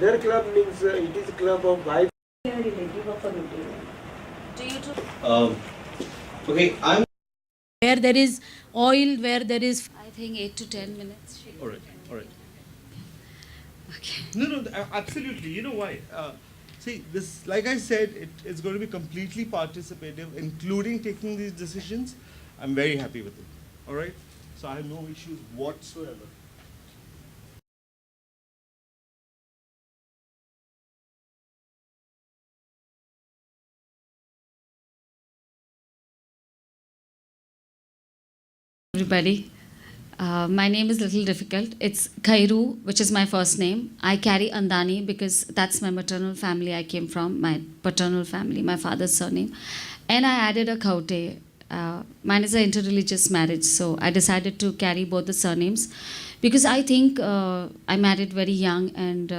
Their club means it is a club of wife. Okay, I'm. Where there is oil, where there is, I think 8 to 10 minutes. All right, all right. Okay. No, absolutely. You know why? See, this, like I said, it's going to be completely participative, including taking these decisions. I'm very happy with it. All right? So I have no issues whatsoever. Everybody, my name is little difficult. It's KHAIROO, which is my first name. I carry Andani because that's my maternal family I came from, my paternal family, my father's surname. And I added a Kaute. Mine is an interreligious marriage, so I decided to carry both the surnames because I think I married very young, and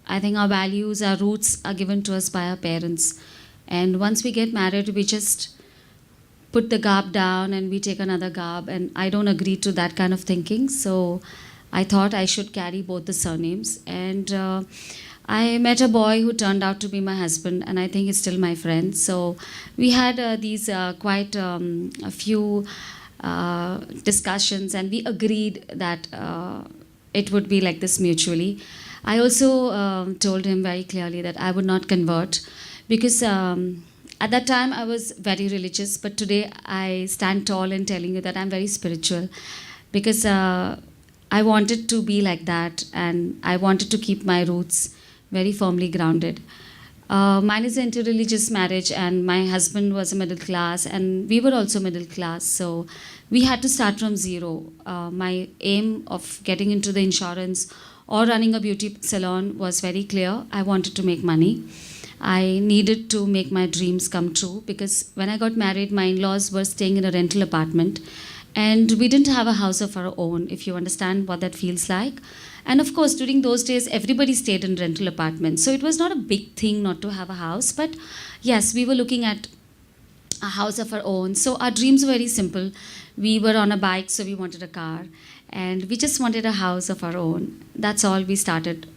I think our values, our roots are given to us by our parents. And once we get married, we just put the garb down and we take another garb, and I don't agree to that kind of thinking. So I thought I should carry both the surnames. And I met a boy who turned out to be my husband, and I think he's still my friend. So we had these quite a few discussions, and we agreed that it would be like this mutually. I also told him very clearly that I would not convert because at that time I was very religious, but today I stand tall in telling you that I'm very spiritual because I wanted to be like that, and I wanted to keep my roots very firmly grounded. Mine is an interreligious marriage, and my husband was a middle class, and we were also middle class. So we had to start from zero. My aim of getting into the insurance or running a beauty salon was very clear. I wanted to make money. I needed to make my dreams come true because when I got married, my in-laws were staying in a rental apartment, and we didn't have a house of our own, if you understand what that feels like. And of course, during those days, everybody stayed in rental apartments. So it was not a big thing not to have a house. But yes, we were looking at a house of our own. So our dreams were very simple. We were on a bike, so we wanted a car. And we just wanted a house of our own. That's all we started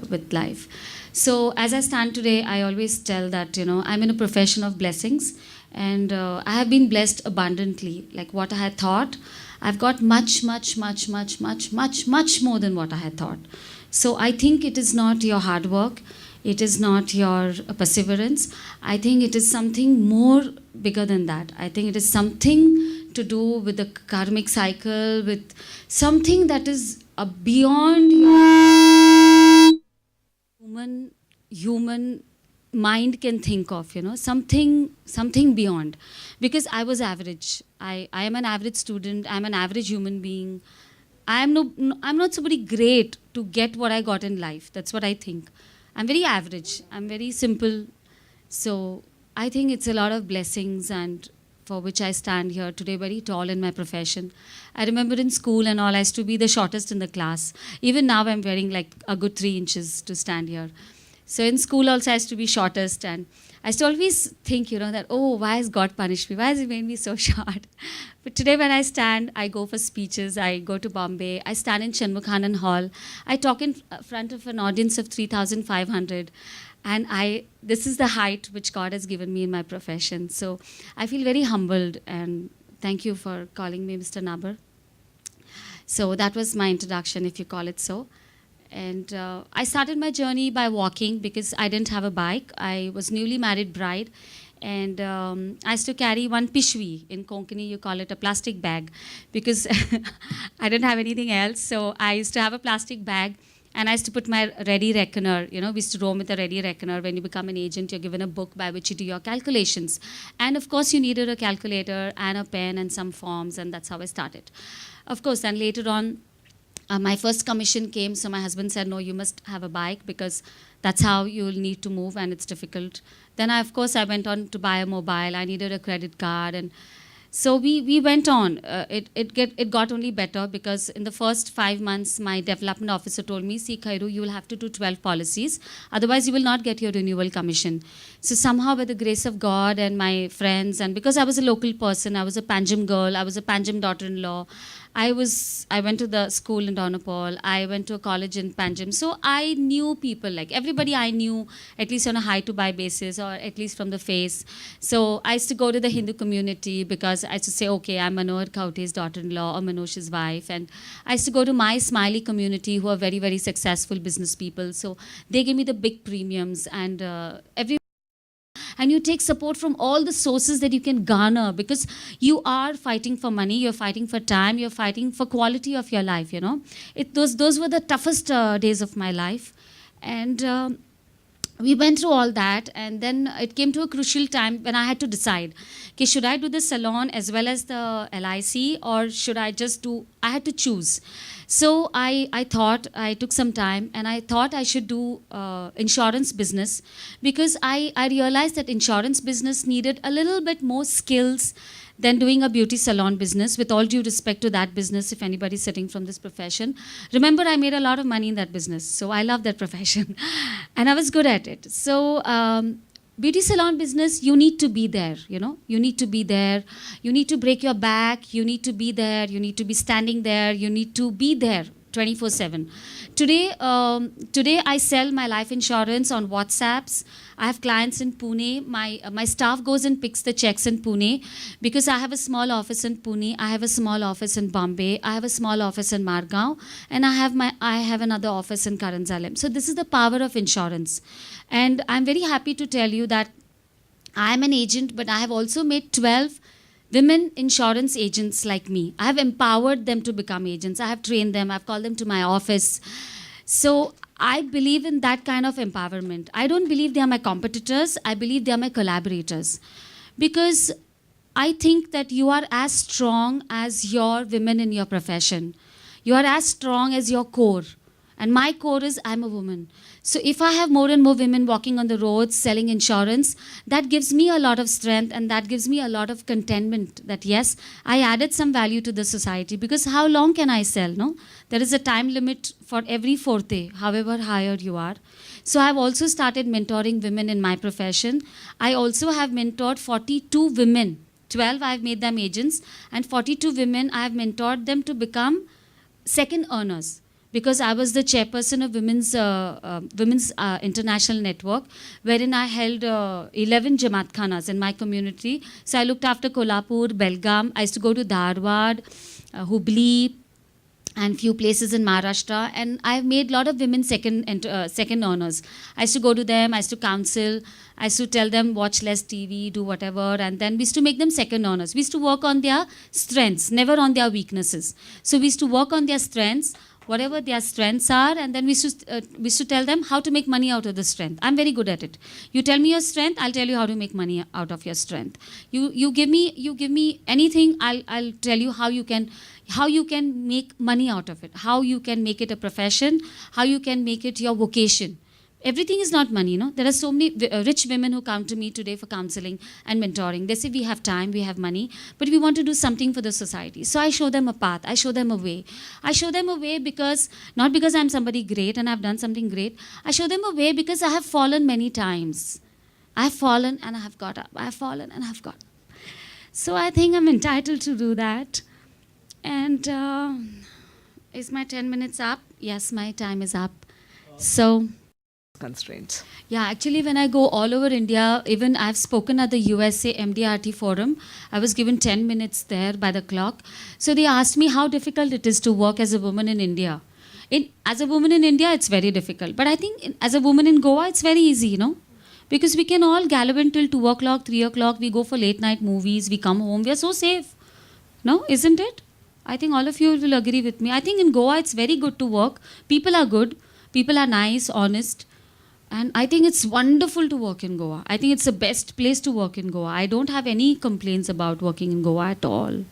with life. So as I stand today, I always tell that, I'm in a profession of blessings. And I have been blessed abundantly. Like what I had thought, I've got much more than what I had thought. So I think it is not your hard work. It is not your perseverance. I think it is something more bigger than that. I think it is something to do with the karmic cycle, with something that is beyond your human mind can think of, something beyond. Because I was average. I am an average student. I'm an average human being. I'm not somebody great to get what I got in life. That's what I think. I'm very average. I'm very simple. So I think it's a lot of blessings, and for which I stand here today very tall in my profession. I remember in school and all, I used to be the shortest in the class. Even now I'm wearing like a good 3 inches to stand here. So in school also I used to be shortest, and I used to always think, that, oh, why has God punished me? Why has He made me so short? But today when I stand, I go for speeches, I go to Bombay, I stand in Shanmukhanan Hall, I talk in front of an audience of 3,500, and this is the height which God has given me in my profession. So I feel very humbled, and thank you for calling me Mr. Nabar. So that was my introduction, if you call it so. And I started my journey by walking because I didn't have a bike. I was newly married bride, and I used to carry one pishwi. In Konkani, you call it a plastic bag, because I didn't have anything else. So I used to have a plastic bag, and I used to put my ready reckoner. We used to roam with a ready reckoner. When you become an agent, you're given a book by which you do your calculations. And of course, you needed a calculator and a pen and some forms, and that's how I started. Of course, and later on, My first commission came, so my husband said, no, you must have a bike because that's how you'll need to move and it's difficult. Then, of course, I went on to buy a mobile. I needed a credit card. And so we went on. It got only better because in the first 5 months, my development officer told me, see, Khairu, you will have to do 12 policies. Otherwise, you will not get your renewal commission. So somehow, by the grace of God and my friends, and because I was a local person, I was a Panjim girl, I was a Panjim daughter-in-law, I went to the school in Donapal, I went to a college in Panjim. So I knew people, like everybody I knew, at least on a high-to-buy basis or at least from the face. So I used to go to the Hindu community because I used to say, okay, I'm Manohar Kaute's daughter-in-law or Manoj's wife. And I used to go to my Smiley community who are very, very successful business people. So they gave me the big premiums and and you take support from all the sources that you can garner because you are fighting for money, you're fighting for time, you're fighting for quality of your life, you know. Those were the toughest days of my life. And we went through all that, and then it came to a crucial time when I had to decide, okay, should I do the salon as well as the LIC, or should I just do, I had to choose. So I thought, I took some time, and I thought I should do insurance business because I realized that insurance business needed a little bit more skills than doing a beauty salon business, with all due respect to that business, if anybody's sitting from this profession. Remember, I made a lot of money in that business, so I love that profession. And I was good at it. So beauty salon business, you need to be there, you know. You need to be there. You need to break your back. You need to be there. You need to be standing there. You need to be there 24/7. Today, I sell my life insurance on WhatsApps. I have clients in Pune. My staff goes and picks the checks in Pune because I have a small office in Pune. I have a small office in Bombay. I have a small office in Margao, and I have another office in Karanzalem. So this is the power of insurance, and I'm very happy to tell you that I am an agent, but I have also made 12 women insurance agents like me. I have empowered them to become agents. I have trained them. I've called them to my office. So I believe in that kind of empowerment. I don't believe they are my competitors. I believe they are my collaborators. Because I think that you are as strong as your women in your profession. You are as strong as your core. And my core is I'm a woman. So if I have more and more women walking on the roads selling insurance, that gives me a lot of strength and that gives me a lot of contentment that yes, I added some value to the society, because how long can I sell, no? There is a time limit for every forte, however hired you are. So I've also started mentoring women in my profession. I also have mentored 42 women. 12 I've made them agents, and 42 women I've mentored them to become second earners. Because I was the chairperson of Women's International Network, wherein I held 11 Jamaat Khanas in my community. So I looked after Kolhapur, Belgaum. I used to go to Dharwad, Hubli, and few places in Maharashtra. And I've made a lot of women second earners. I used to go to them, I used to counsel, I used to tell them watch less TV, do whatever, and then we used to make them second earners. We used to work on their strengths, never on their weaknesses. So we used to work on their strengths, whatever their strengths are, and then we used to tell them how to make money out of the strength. I'm very good at it. You tell me your strength, I'll tell you how to make money out of your strength. You give me anything, I'll tell you how you can make money out of it, how you can make it a profession, how you can make it your vocation. Everything is not money, no? There are so many rich women who come to me today for counseling and mentoring. They say, we have time, we have money, but we want to do something for the society. So I show them a path, I show them a way. I show them a way because, not because I'm somebody great and I've done something great. I show them a way because I have fallen many times. I have fallen and I have got up. I have fallen and I have got up. So I think I'm entitled to do that. And is my 10 minutes up? Yes, my time is up. So Constraints. yeah, actually when I go all over India, even I've spoken at the USA MDRT forum. I was given 10 minutes there by the clock. So they asked me how difficult it is to work as a woman in India. As a woman in India, it's very difficult. But I think as a woman in Goa, it's very easy, you know. Because we can all gallivant till 2 o'clock, 3 o'clock. We go for late night movies. We come home. We are so safe. No, isn't it? I think all of you will agree with me. I think in Goa, it's very good to work. People are good. People are nice, honest. And I think it's wonderful to work in Goa. I think it's the best place to work in Goa. I don't have any complaints about working in Goa at all.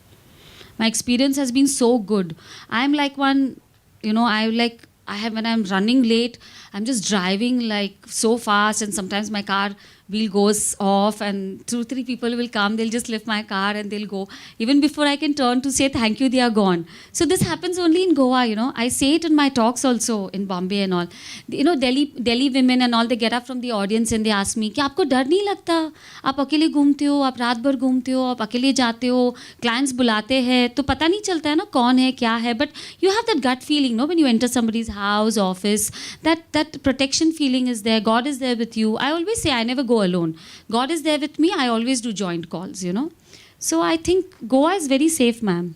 My experience has been so good. I'm like one You know, when I'm running late, I'm just driving like so fast, and sometimes my car wheel goes off, and 2-3 people will come, they'll just lift my car and they'll go. Even before I can turn to say thank you, they are gone. So this happens only in Goa, you know. I say it in my talks also in Bombay and all. You know, Delhi women and all, they get up from the audience and they ask me, क्या आपको डर नहीं लगता? आप अकेले घूमते हो, आप रात भर घूमते हो, आप अकेले जाते हो, clients बुलाते हैं, तो पता नहीं चलता है ना कौन है क्या है. But you have that gut feeling, no, when you enter somebody's house, office, that protection feeling is there. God is there with you. I always say I never go alone. God is there with me. I always do joint calls, you know. So I think Goa is very safe, ma'am.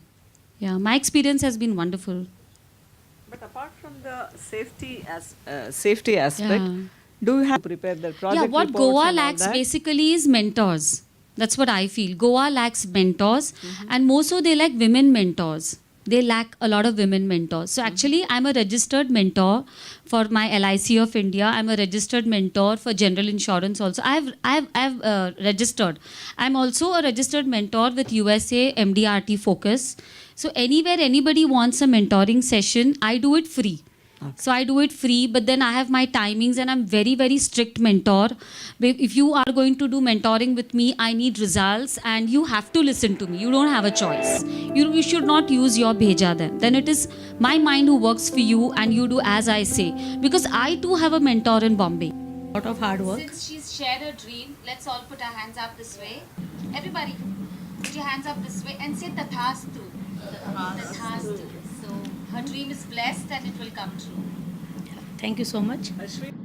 Yeah, my experience has been wonderful. But apart from the safety aspect, Yeah. do you have to prepare the project Yeah, what reports Goa and all lacks that? basically is mentors. That's what I feel. Goa lacks mentors, and more so they lack women mentors. They lack a lot of women mentors. So actually, I'm a registered mentor for my LIC of India. I'm a registered mentor for general insurance also. I've registered. I'm also a registered mentor with USA MDRT Focus. So anywhere anybody wants a mentoring session, I do it free. So I do it free, but then I have my timings, and I'm very, very strict mentor. If you are going to do mentoring with me, I need results, and you have to listen to me. You don't have a choice. You should not use your bheja then. Then it is my mind who works for you, and you do as I say. Because I too have a mentor in Bombay. Lot of hard work. Since she's shared her dream, let's all put our hands up this way. Everybody, put your hands up this way and say Tathastu. Tathastu. So her dream is blessed and it will come true. Thank you so much. Ashwin?